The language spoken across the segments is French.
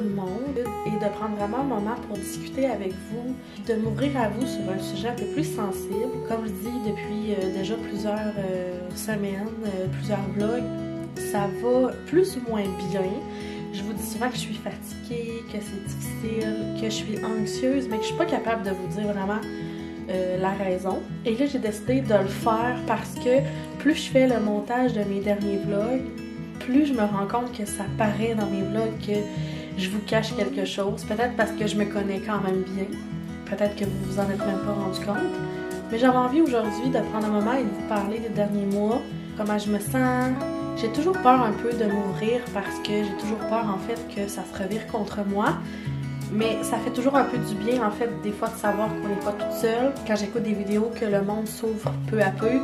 le monde et de prendre vraiment un moment pour discuter avec vous, de m'ouvrir à vous sur un sujet un peu plus sensible. Comme je dis depuis déjà plusieurs semaines, plusieurs vlogs, ça va plus ou moins bien. Je vous dis souvent que je suis fatiguée, que c'est difficile, que je suis anxieuse, mais que je suis pas capable de vous dire vraiment la raison. Et là, j'ai décidé de le faire parce que plus je fais le montage de mes derniers vlogs, plus je me rends compte que ça paraît dans mes vlogs que je vous cache quelque chose. Peut-être parce que je me connais quand même bien. Peut-être que vous vous en êtes même pas rendu compte. Mais j'avais envie aujourd'hui de prendre un moment et de vous parler des derniers mois, comment je me sens. J'ai toujours peur un peu de m'ouvrir parce que j'ai toujours peur en fait que ça se revire contre moi. Mais ça fait toujours un peu du bien en fait des fois de savoir qu'on n'est pas toute seule. Quand j'écoute des vidéos que le monde s'ouvre peu à peu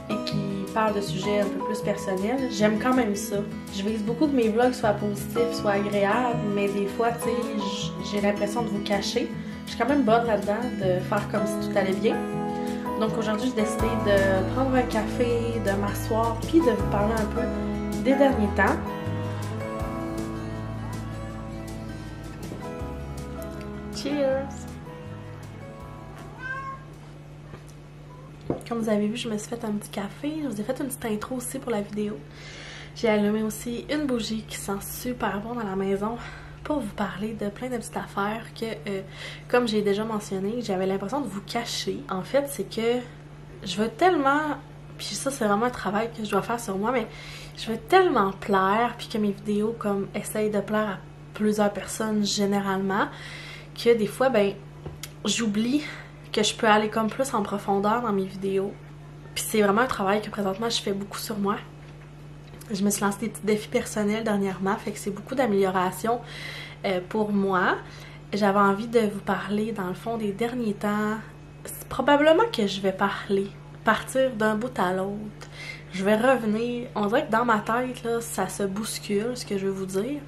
et qui parle de sujets un peu plus personnels, j'aime quand même ça. Je vise beaucoup que mes vlogs soient positifs, soient agréables, mais des fois, tu sais, j'ai l'impression de vous cacher. Je suis quand même bonne là-dedans, de faire comme si tout allait bien. Donc aujourd'hui, j'ai décidé de prendre un café, de m'asseoir, puis de vous parler un peu des derniers temps. Cheers! Comme vous avez vu, je me suis fait un petit café. Je vous ai fait une petite intro aussi pour la vidéo. J'ai allumé aussi une bougie qui sent super bon dans la maison pour vous parler de plein de petites affaires que, comme j'ai déjà mentionné, j'avais l'impression de vous cacher. En fait, c'est que je veux tellement, puis ça c'est vraiment un travail que je dois faire sur moi, mais je veux tellement plaire, puis que mes vidéos comme essayent de plaire à plusieurs personnes généralement, que des fois, ben, j'oublie que je peux aller comme plus en profondeur dans mes vidéos. Puis c'est vraiment un travail que présentement je fais beaucoup sur moi. Je me suis lancé des petits défis personnels dernièrement, fait que c'est beaucoup d'amélioration pour moi. J'avais envie de vous parler dans le fond des derniers temps. C'est probablement que je vais partir d'un bout à l'autre. Je vais revenir. On dirait que dans ma tête, là, ça se bouscule, ce que je veux vous dire,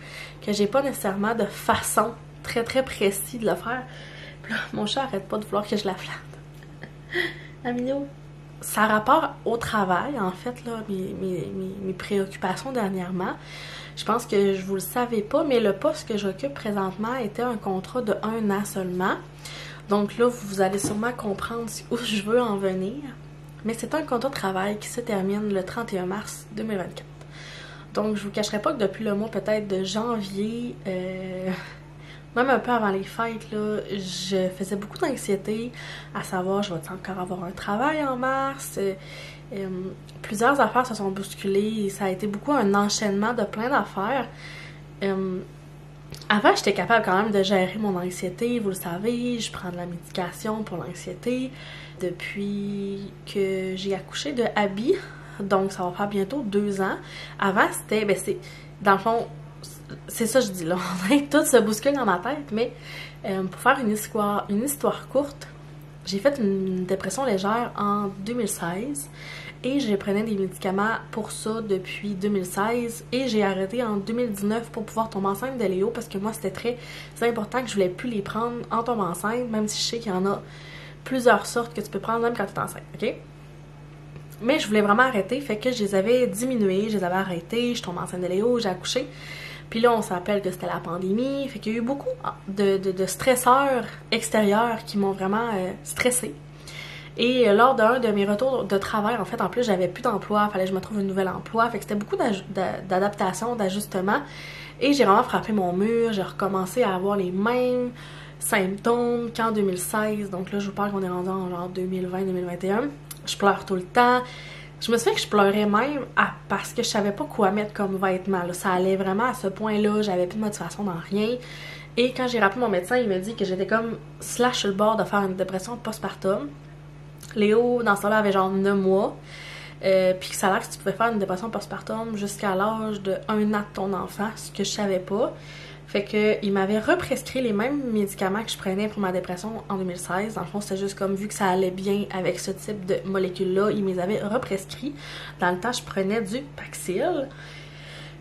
que j'ai pas nécessairement de façon très précise de le faire. Puis là, mon chat arrête pas de vouloir que je la flatte. Amino. Ça a rapport au travail, en fait, là, mes préoccupations dernièrement. Je pense que je vous le savais pas, mais le poste que j'occupe présentement était un contrat de 1 an seulement. Donc là, vous allez sûrement comprendre où je veux en venir. Mais c'est un contrat de travail qui se termine le 31 mars 2024. Donc je vous cacherai pas que depuis le mois peut-être de janvier, même un peu avant les fêtes, là, je faisais beaucoup d'anxiété à savoir, je vais encore avoir un travail en mars. Plusieurs affaires se sont bousculées et ça a été beaucoup un enchaînement de plein d'affaires. Avant, j'étais capable quand même de gérer mon anxiété, vous le savez, je prends de la médication pour l'anxiété depuis que j'ai accouché de Abby, donc ça va faire bientôt 2 ans. Avant, c'était, ben c'est, dans le fond, c'est ça que je dis là, tout se bouscule dans ma tête, mais pour faire une histoire courte, j'ai fait une dépression légère en 2016 et je prenais des médicaments pour ça depuis 2016 et j'ai arrêté en 2019 pour pouvoir tomber enceinte de Léo parce que moi c'était très important que je voulais plus les prendre en tombant enceinte, même si je sais qu'il y en a plusieurs sortes que tu peux prendre même quand tu es enceinte, ok? Mais je voulais vraiment arrêter, fait que je les avais diminués, je les avais arrêtés, je tombe enceinte de Léo, j'ai accouché. Puis là, on se rappelle que c'était la pandémie, fait qu'il y a eu beaucoup de stresseurs extérieurs qui m'ont vraiment stressée. Et lors d'un de mes retours de travail, en fait, en plus, j'avais plus d'emploi, fallait que je me trouve un nouvel emploi, fait que c'était beaucoup d'adaptation, d'ajustement. Et j'ai vraiment frappé mon mur, j'ai recommencé à avoir les mêmes symptômes qu'en 2016. Donc là, je vous parle qu'on est rendu en genre 2020-2021. Je pleure tout le temps. Je me souviens que je pleurais même parce que je savais pas quoi mettre comme vêtements. Là. Ça allait vraiment à ce point-là. J'avais plus de motivation dans rien. Et quand j'ai rappelé mon médecin, il m'a dit que j'étais comme slash sur le bord de faire une dépression postpartum. Léo, dans ce temps-là, avait genre 9 mois. Puis que ça a l'air que tu pouvais faire une dépression postpartum jusqu'à l'âge de 1 an de ton enfant, ce que je savais pas. Fait que il m'avait represcrit les mêmes médicaments que je prenais pour ma dépression en 2016. Dans le fond, c'était juste comme vu que ça allait bien avec ce type de molécules-là, il me les avait represcrits. Dans le temps, je prenais du Paxil.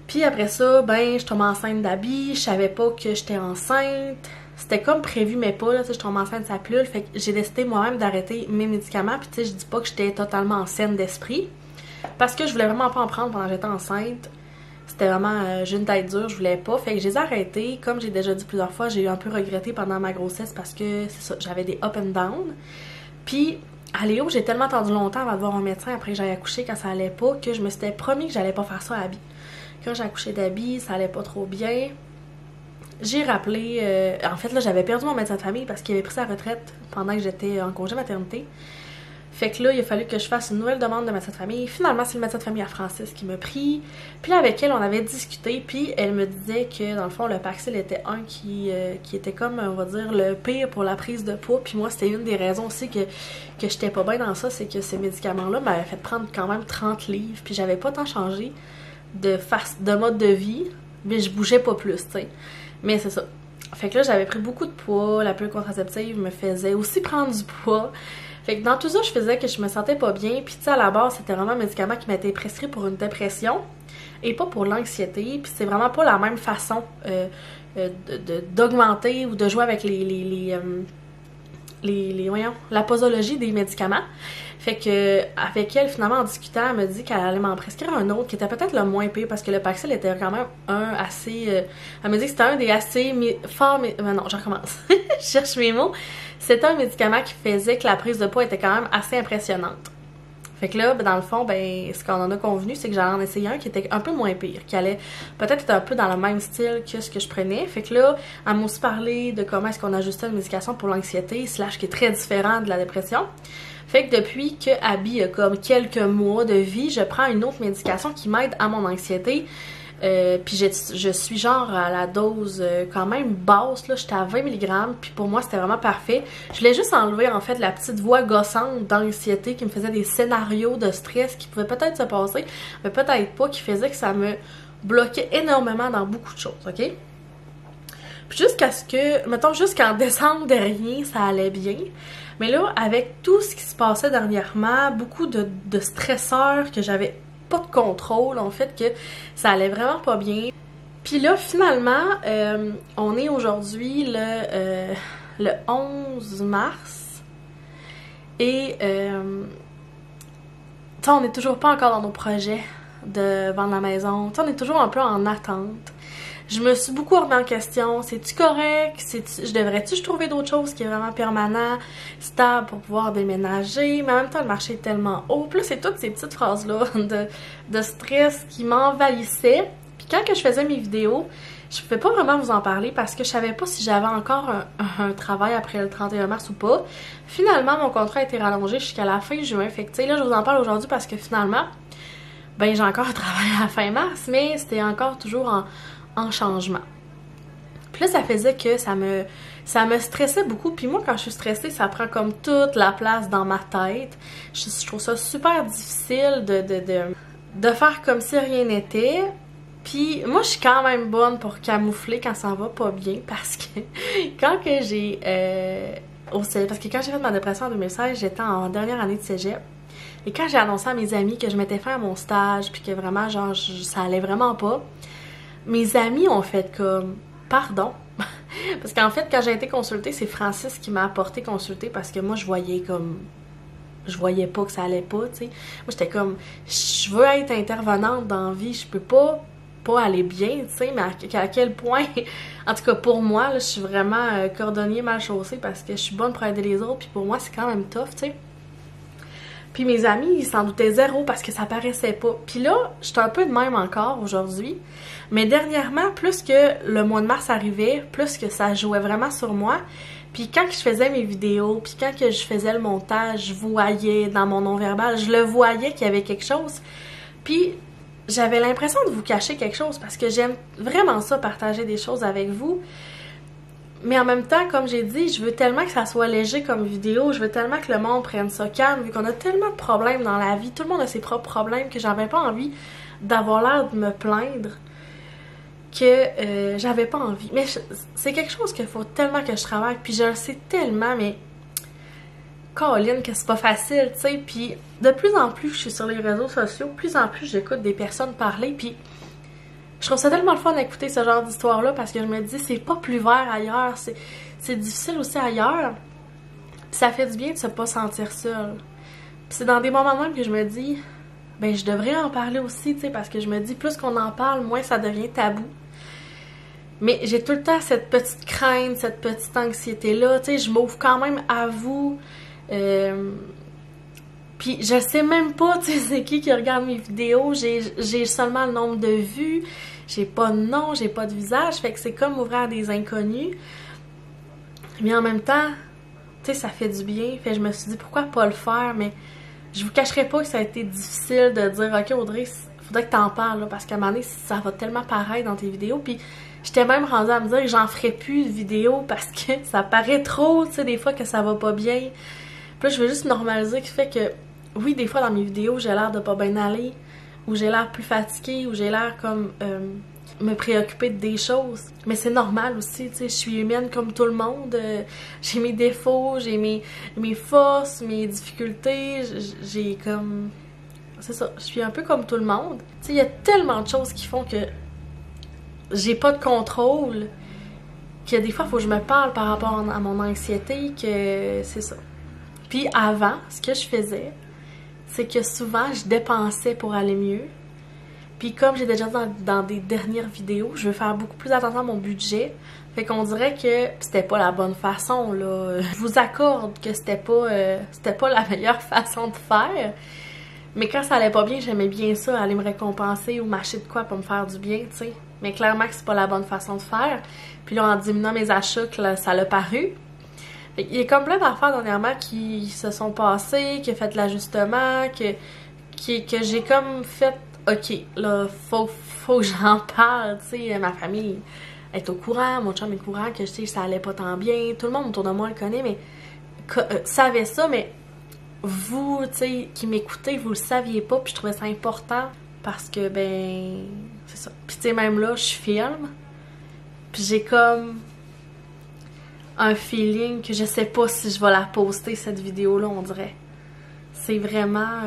Puis après ça, ben, je tombais enceinte d'Abby. Je savais pas que j'étais enceinte. C'était comme prévu, mais pas, là, tu sais, je tombais enceinte de sa pilule. Fait que j'ai décidé moi-même d'arrêter mes médicaments. Puis tu sais, je dis pas que j'étais totalement en saine d'esprit. Parce que je voulais vraiment pas en prendre pendant que j'étais enceinte. C'était vraiment, j'ai une tête dure, je voulais pas. Fait que je les ai arrêtés. Comme j'ai déjà dit plusieurs fois, j'ai un peu regretté pendant ma grossesse parce que c'est ça, j'avais des up and down. Puis à Léo, j'ai tellement attendu longtemps avant de voir un médecin après que j'aille accoucher quand ça allait pas que je me suis promis que j'allais pas faire ça à Abby. Quand j'ai accouché d'Abby, ça allait pas trop bien. J'ai rappelé, en fait là j'avais perdu mon médecin de famille parce qu'il avait pris sa retraite pendant que j'étais en congé maternité. Fait que là il a fallu que je fasse une nouvelle demande de médecin de famille. Finalement c'est le médecin de famille à Francis qui m'a pris. Puis là avec elle on avait discuté puis elle me disait que dans le fond le Paxil était un qui était comme on va dire le pire pour la prise de poids. Puis moi c'était une des raisons aussi que j'étais pas bien dans ça, c'est que ces médicaments là m'avaient fait prendre quand même 30 livres. Puis j'avais pas tant changé de mode de vie, mais je bougeais pas plus, tu sais. Mais c'est ça. Fait que là, j'avais pris beaucoup de poids. La pilule contraceptive me faisait aussi prendre du poids. Fait que dans tout ça, je faisais que je me sentais pas bien. Puis tu sais, à la base, c'était vraiment un médicament qui m'a été prescrit pour une dépression et pas pour l'anxiété. Puis c'est vraiment pas la même façon d'augmenter ou de jouer avec la posologie des médicaments. Fait que avec elle, finalement, en discutant, elle m'a dit qu'elle allait m'en prescrire un autre qui était peut-être le moins pire parce que le Paxil était quand même un assez... elle m'a dit que c'était un des assez forts... non, je recommence. Je cherche mes mots. C'était un médicament qui faisait que la prise de poids était quand même assez impressionnante. Fait que là, dans le fond, ce qu'on en a convenu, c'est que j'allais en essayer un qui était un peu moins pire, qui allait peut-être être un peu dans le même style que ce que je prenais. Fait que là, elle m'a aussi parlé de comment est-ce qu'on ajustait une médication pour l'anxiété, / qui est très différent de la dépression. Fait que depuis que Abby a comme quelques mois de vie, je prends une autre médication qui m'aide à mon anxiété. Puis je suis genre à la dose quand même basse, là, j'étais à 20 mg, puis pour moi c'était vraiment parfait. Je voulais juste enlever en fait la petite voix gossante d'anxiété qui me faisait des scénarios de stress qui pouvaient peut-être se passer, mais peut-être pas, qui faisait que ça me bloquait énormément dans beaucoup de choses, ok? Puis jusqu'à ce que, mettons jusqu'en décembre dernier, ça allait bien. Mais là, avec tout ce qui se passait dernièrement, beaucoup de stresseurs que j'avais pas de contrôle, en fait, que ça allait vraiment pas bien. Puis là, finalement, on est aujourd'hui le 11 mars. Et, tu sais, on n'est toujours pas encore dans nos projets de vendre la maison. Tu sais, on est toujours un peu en attente. Je me suis beaucoup remis en question. C'est-tu correct? Je devrais-tu trouver d'autres choses qui est vraiment permanent, stable pour pouvoir déménager? Mais en même temps, le marché est tellement haut. Puis là, c'est toutes ces petites phrases-là de stress qui m'envahissaient. Puis quand que je faisais mes vidéos, je pouvais pas vraiment vous en parler parce que je savais pas si j'avais encore un travail après le 31 mars ou pas. Finalement, mon contrat a été rallongé jusqu'à la fin juin. Fait que, tu sais, là, je vous en parle aujourd'hui parce que finalement, j'ai encore un travail à la fin mars, mais c'était encore toujours en changement. Puis là, ça faisait que ça me stressait beaucoup. Puis moi, quand je suis stressée, ça prend comme toute la place dans ma tête. Je trouve ça super difficile de faire comme si rien n'était. Puis moi, je suis quand même bonne pour camoufler quand ça va pas bien. Parce que quand que j'ai... parce que quand j'ai fait ma dépression en 2016, j'étais en dernière année de cégep. Et quand j'ai annoncé à mes amis que je m'étais fait à mon stage, puis que vraiment, genre, ça allait vraiment pas, mes amis ont fait comme « Pardon? » Parce qu'en fait, quand j'ai été consultée, c'est Francis qui m'a apporté consulter parce que moi, je voyais pas que ça allait pas, tu sais. Moi, j'étais comme « Je veux être intervenante dans la vie, je peux pas aller bien, tu sais, mais à quel point... » En tout cas, pour moi, là, je suis vraiment cordonnier mal chaussé parce que je suis bonne pour aider les autres, puis pour moi, c'est quand même tough, tu sais. Puis mes amis, ils s'en doutaient zéro parce que ça paraissait pas. Puis là, j'étais un peu de même encore aujourd'hui. Mais dernièrement, plus que le mois de mars arrivait, plus que ça jouait vraiment sur moi. Puis quand je faisais mes vidéos, puis quand que je faisais le montage, je voyais dans mon non-verbal, je le voyais qu'il y avait quelque chose. Puis j'avais l'impression de vous cacher quelque chose parce que j'aime vraiment ça, partager des choses avec vous. Mais en même temps, comme j'ai dit, je veux tellement que ça soit léger comme vidéo, je veux tellement que le monde prenne ça calme, vu qu'on a tellement de problèmes dans la vie, tout le monde a ses propres problèmes, que j'avais pas envie d'avoir l'air de me plaindre, que j'avais pas envie. Mais c'est quelque chose qu'il faut tellement que je travaille, puis je le sais tellement, mais Caroline, que c'est pas facile, tu sais, puis de plus en plus je suis sur les réseaux sociaux, plus en plus j'écoute des personnes parler, puis je trouve ça tellement le fun d'écouter ce genre d'histoire-là parce que je me dis, c'est pas plus vert ailleurs, c'est difficile aussi ailleurs. Puis ça fait du bien de se pas sentir seule. Puis c'est dans des moments même que je me dis, ben je devrais en parler aussi, tu sais, parce que je me dis, plus qu'on en parle, moins ça devient tabou. Mais j'ai tout le temps cette petite crainte, cette petite anxiété-là, tu sais, je m'ouvre quand même à vous. Puis je sais même pas, tu sais, c'est qui regarde mes vidéos, j'ai seulement le nombre de vues, j'ai pas de nom, j'ai pas de visage, fait que c'est comme ouvrir à des inconnus. Mais en même temps, tu sais, ça fait du bien, fait que je me suis dit, pourquoi pas le faire, mais je vous cacherai pas que ça a été difficile de dire, ok Audrey, faudrait que t'en parles, là, parce qu'à un moment donné, ça va tellement paraître dans tes vidéos, puis j'étais même rendue à me dire que j'en ferais plus de vidéos parce que ça paraît trop, tu sais, des fois que ça va pas bien. Puis là, je veux juste normaliser le fait que, oui, des fois dans mes vidéos, j'ai l'air de pas bien aller, ou j'ai l'air plus fatiguée, ou j'ai l'air comme me préoccuper de des choses. Mais c'est normal aussi, tu sais, je suis humaine comme tout le monde. J'ai mes défauts, j'ai mes forces, mes difficultés, j'ai comme... C'est ça, je suis un peu comme tout le monde. Tu sais, il y a tellement de choses qui font que j'ai pas de contrôle, que des fois, il faut que je me parle par rapport à mon anxiété, que c'est ça. Puis avant, ce que je faisais, c'est que souvent, je dépensais pour aller mieux. Puis comme j'ai déjà dit dans des dernières vidéos, je veux faire beaucoup plus attention à mon budget. Fait qu'on dirait que c'était pas la bonne façon, là. Je vous accorde que c'était pas la meilleure façon de faire. Mais quand ça allait pas bien, j'aimais bien ça, aller me récompenser ou m'acheter de quoi pour me faire du bien, tu sais. Mais clairement que c'est pas la bonne façon de faire. Puis là, en diminuant mes achats, que ça l'a paru. Fait qu'il y a comme plein d'affaires dernièrement qui se sont passées, qui a fait de l'ajustement, que j'ai comme fait, ok, là, faut que j'en parle, tu sais, ma famille est au courant, mon chum est au courant que je sais ça allait pas tant bien, tout le monde autour de moi le connaît, mais savait ça, mais vous, tu sais, qui m'écoutez, vous le saviez pas, puis je trouvais ça important parce que, ben, c'est ça. Puis tu sais, même là, je filme, puis j'ai comme un feeling que je sais pas si je vais la poster, cette vidéo-là, on dirait. C'est vraiment...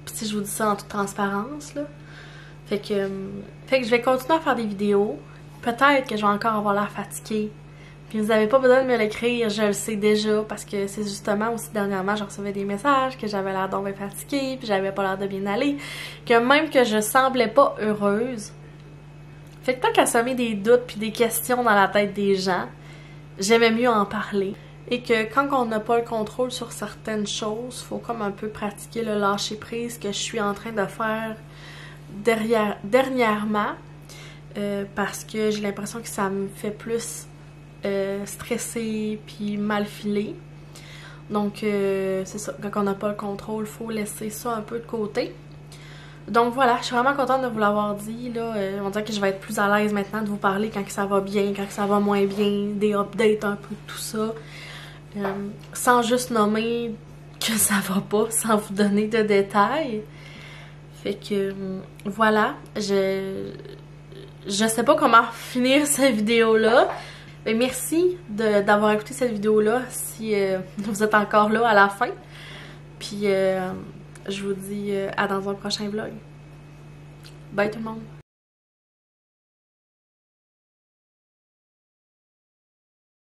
Puis si je vous dis ça en toute transparence, là. Fait que je vais continuer à faire des vidéos. Peut-être que je vais encore avoir l'air fatiguée. Puis vous avez pas besoin de me l'écrire, je le sais déjà, parce que c'est justement aussi dernièrement, je recevais des messages que j'avais l'air d'être fatiguée, puis j'avais pas l'air de bien aller, que même que je semblais pas heureuse. Fait que tant qu'à semer des doutes puis des questions dans la tête des gens, j'aimais mieux en parler. Et que quand on n'a pas le contrôle sur certaines choses, faut comme un peu pratiquer le lâcher-prise que je suis en train de faire dernièrement, parce que j'ai l'impression que ça me fait plus stresser puis mal filer. Donc c'est ça, quand on n'a pas le contrôle, faut laisser ça un peu de côté. Donc voilà, je suis vraiment contente de vous l'avoir dit, là. On dirait que je vais être plus à l'aise maintenant de vous parler quand que ça va bien, quand que ça va moins bien, des updates un peu de tout ça. Sans juste nommer que ça va pas, sans vous donner de détails. Fait que voilà, je sais pas comment finir cette vidéo-là. Mais merci d'avoir écouté cette vidéo-là si vous êtes encore là à la fin. Puis je vous dis à dans un prochain vlog. Bye tout le monde!